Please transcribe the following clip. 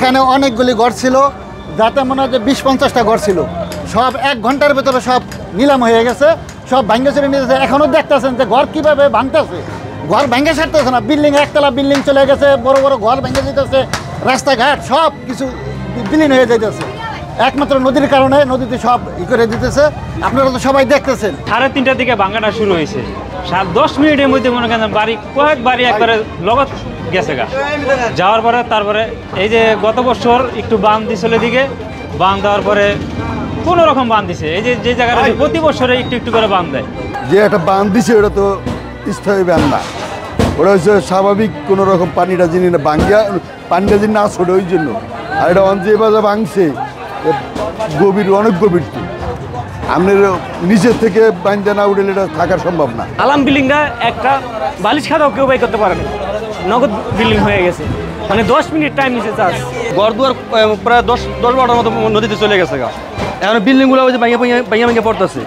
এখানে অনেকগুলি ঘর ছিল, যাতে মনে হয় যে 20-50টা ঘর ছিল, সব 1 ঘন্টার ভেতরে সব নিলাম হয়ে গেছে, সব ভাঙ্গে চুরে নিতেছে। এখনও দেখতেছেন যে ঘর কীভাবে ভাঙতেছে, ঘর ভেঙে সারতেছে না, বিল্ডিং একতলা বিল্ডিং চলে গেছে, বড় বড় ঘর ভেঙে যেতেছে, রাস্তাঘাট সব কিছু বিলীন হয়ে যেতেছে একমাত্র নদীর কারণে। নদীতে সব করে দিতেছে, আপনারা তো সবাই দেখতেছেন। 3:30টার দিকে ভাঙাটা শুরু হয়েছে, 10 মিনিটের মধ্যে মনে করেন কয়েক বাড়ি একবারে লগত গেছে গা। যাওয়ার পরে তারপরে এই যে গত বছর একটু বাঁধ দিছিল, দিকে বাঁধ দেওয়ার পরে কোনো রকম বাঁধ দিছে, এই যে জায়গাটা প্রতি বছরে একটু একটু করে বাঁধ দেয়। যে একটা বাঁধ দিছে ওটা তো স্থায়ী বাঁধ না, ওটা হচ্ছে স্বাভাবিক কোনো রকম পানিটা যিনি না ভাঙ্গিয়া পানিটা যিনি না ছোটে ওই জন্য। আর এটা যে বাজা ভাঙছে গভীর, অনেক গভীর, আপনার নিচের থেকে বাঁধতে না উঠলে এটা থাকার সম্ভব না। আলাম বিল্ডিংটা একটা বালিশ খাতাও কেউ বাই করতে পারে না, নগদ বিল্ডিং হয়ে গেছে, মানে 10 মিনিট টাইম নিচে চার্জ। ঘর দুয়ার প্রায় 10-12টার মতো নদীতে চলে গেছে গা। এখন বিল্ডিংগুলো ভাঙিয়ে পড়তেছে।